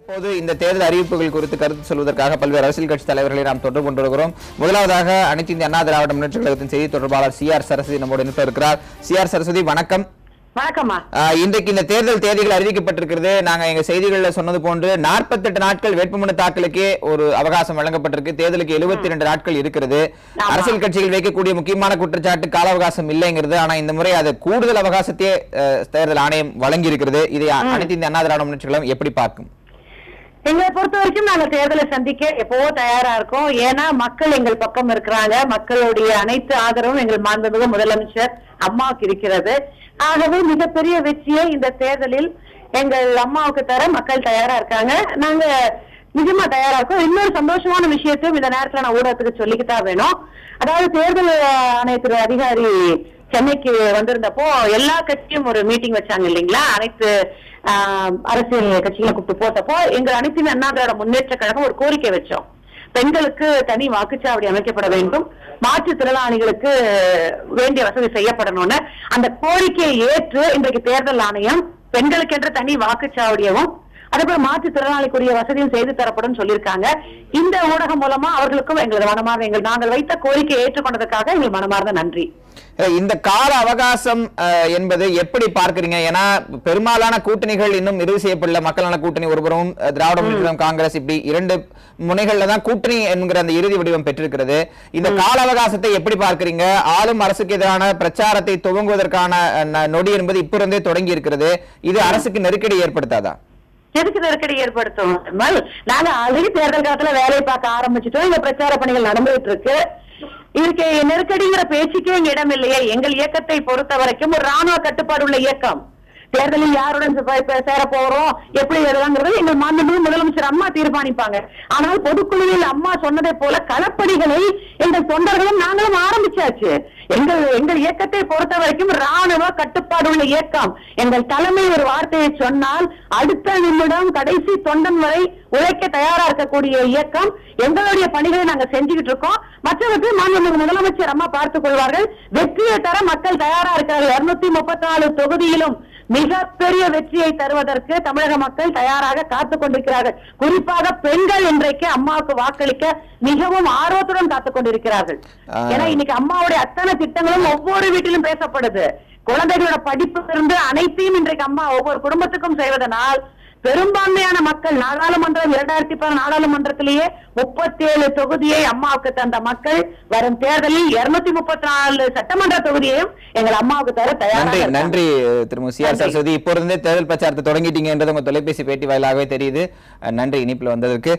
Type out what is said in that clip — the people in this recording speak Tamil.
இப்போது இந்த தேர்தல் அறிவிப்புகள் குறித்து கருத்து சொல்வதற்காக பல்வேறு அரசியல் கட்சி தலைவர்களை நாம் தொடர்பு கொண்டிருக்கிறோம். முதலாவதாக அனைத்து இந்திய அண்ணா திராவிட முன்னேற்ற கழகத்தின் செய்தி தொடர்பாளர் சி.ஆர். சரஸ்வதி நம்மோடு இணைப்பில் இருக்கிறார். சி.ஆர். சரஸ்வதி, வணக்கம். வணக்கம்மா. இன்றைக்கு இந்த தேர்தல் தேதிகள் அறிவிக்கப்பட்டிருக்கிறது. நாங்க எங்க செய்திகளில் சொன்னது போன்று 48 நாட்கள் வேட்புமனு தாக்கலுக்கே ஒரு அவகாசம் வழங்கப்பட்டிருக்கு. தேர்தலுக்கு 72 நாட்கள் இருக்கிறது. அரசியல் கட்சிகள் வைக்கக்கூடிய முக்கியமான குற்றச்சாட்டு கால அவகாசம் இல்லைங்கிறது. ஆனா இந்த முறை அது கூடுதல் அவகாசத்தையே தேர்தல் ஆணையம் வழங்கி இருக்கிறது. இதை அனைத்து இந்திய அண்ணா திராவிட முன்னேற்ற கழகம் எப்படி பார்க்கும்? எங்களை பொறுத்த வரைக்கும் நாங்க தேர்தலை சந்திக்க எப்பவோ தயாரா இருக்கோம். ஏன்னா மக்கள் எங்கள் பக்கம் இருக்கிறாங்க. மக்களுடைய அனைத்து ஆதரவும் எங்கள் மாண்புமிகு முதலமைச்சர் அம்மாவுக்கு இருக்கிறது. ஆகவே மிகப்பெரிய வெற்றியை இந்த தேர்தலில் எங்கள் அம்மாவுக்கு தர மக்கள் தயாரா இருக்காங்க. நாங்க நிஜமா தயாரா இருக்கோம். இன்னொரு சந்தோஷமான விஷயத்தையும் இந்த நேரத்துல நான் ஊடகத்துக்கு சொல்லிக்கிட்டா வேணும். அதாவது தேர்தல் ஆணையத்துறை அதிகாரி சென்னைக்கு வந்திருந்தப்போ எல்லா கட்சியும் ஒரு மீட்டிங் வச்சாங்க இல்லைங்களா? அனைத்து அரசியல் கட்சிகளை கூப்பிட்டு போட்டப்போ எங்க அனைத்து அண்ணா திராவிட முன்னேற்ற கழகம் ஒரு கோரிக்கை வச்சோம். பெண்களுக்கு தனி வாக்குச்சாவடி அமைக்கப்பட வேண்டும், மாற்றுத்திறனாளிகளுக்கு வேண்டிய வசதி செய்யப்படணும்னு அந்த கோரிக்கையை ஏற்று இன்றைக்கு தேர்தல் ஆணையம் பெண்களுக்கு என்ற தனி வாக்குச்சாவடியவும் அதேபோல மாற்றுத்திறனாளிக்குரிய வசதியும் செய்து தரப்படும் சொல்லியிருக்காங்க. இந்த ஊடகம் மூலமா அவர்களுக்கும் எங்களது மனமார்ந்த நாங்கள் வைத்த கோரிக்கையை ஏற்றுக்கொண்டதற்காக எங்கள் மனமார்ந்த நன்றி. இந்த கால அவகாசம் என்பது எப்படி பார்க்கிறீங்க? ஏன்னா பெரும்பாலான கூட்டணிகள் இன்னும் இறுதி செய்யப்படல. மக்கள் நல கூட்டணி ஒருபுறம், திராவிட முன்னேற்றம் காங்கிரஸ், இப்படி இரண்டு முனைகள்ல தான் கூட்டணி என்கிற அந்த இறுதி வடிவம் பெற்றிருக்கிறது. இந்த கால அவகாசத்தை எப்படி பார்க்கிறீங்க? ஆளும் அரசுக்கு எதிரான பிரச்சாரத்தை துவங்குவதற்கான நொடி என்பது இப்பொழுதே தொடங்கி இருக்கிறது. இது அரசுக்கு நெருக்கடி ஏற்படுத்தாதா? எதுக்கு நெருக்கடி ஏற்படுத்தும்? நாங்க ஆல்ரெடி தேர்தல் காலத்துல வேலையை பார்க்க ஆரம்பிச்சுட்டோம். இந்த பிரச்சார பணிகள் நடந்துகிட்டு இருக்கு. இதுக்கு நெருக்கடிங்கிற பேச்சுக்கே இங்க இடம் இல்லையே. எங்கள் இயக்கத்தை பொறுத்த வரைக்கும் ஒரு ராணுவ கட்டுப்பாடு உள்ள இயக்கம். தேர்தலில் யாருடன் சேர போறோம், எப்படி எழுதாங்கிறது எங்கள் மாண்புமிகு முதலமைச்சர் அம்மா தீர்மானிப்பாங்க. ஆனால் பொதுக்குழுவில் அம்மா சொன்னதை போல களப்பணிகளை எங்கள் தொண்டர்களும் நாங்களும் ஆரம்பிச்சாச்சு. எங்கள் இயக்கத்தை பொறுத்த வரைக்கும் ராணுவ கட்டுப்பாடு உள்ள இயக்கம். எங்கள் தலைமை ஒரு வார்த்தையை சொன்னால் அடுத்த நிமிடம் கடைசி தொண்டன் வரை உழைக்க தயாரா இருக்கக்கூடிய இயக்கம். எங்களுடைய பணிகளை நாங்க செஞ்சுக்கிட்டு இருக்கோம். மற்றவற்றை மாண்புமிகு முதலமைச்சர் அம்மா பார்த்துக் கொள்வார்கள். வெற்றியை தர மக்கள் தயாரா இருக்கார்கள். 234 தொகுதியிலும் மிகப்பெரிய வெற்றியை தருவதற்கு தமிழக மக்கள் தயாராக காத்துக் கொண்டிருக்கிறார்கள். குறிப்பாக பெண்கள் இன்றைக்கு அம்மாவுக்கு வாக்களிக்க மிகவும் ஆர்வத்துடன் காத்துக் கொண்டிருக்கிறார்கள். ஏன்னா இன்னைக்கு அம்மாவுடைய அத்தனை திட்டங்களும் ஒவ்வொரு வீட்டிலும் பேசப்படுது. குழந்தைகளோட படிப்பிலிருந்து அனைத்தையும் இன்றைக்கு அம்மா ஒவ்வொரு குடும்பத்துக்கும் செய்வதனால் பெரும்பான்மையான மக்கள் நாடாளுமன்றம் 2010 நாடாளுமன்றத்திலேயே 37 தொகுதியை அம்மாவுக்கு தந்த மக்கள் வரும் தேர்தலில் 234 சட்டமன்ற தொகுதியையும் எங்கள் அம்மாவுக்கு தர தயாராக. நன்றி திருமதி சி.ஆர். சரஸ்வதி. இப்போ இருந்தே தேர்தல் பிரச்சாரத்தை தொடங்கிட்டீங்க என்றது உங்க தொலைபேசி பேட்டி வாயிலாகவே தெரியுது. நன்றி இனிப்புல வந்ததற்கு.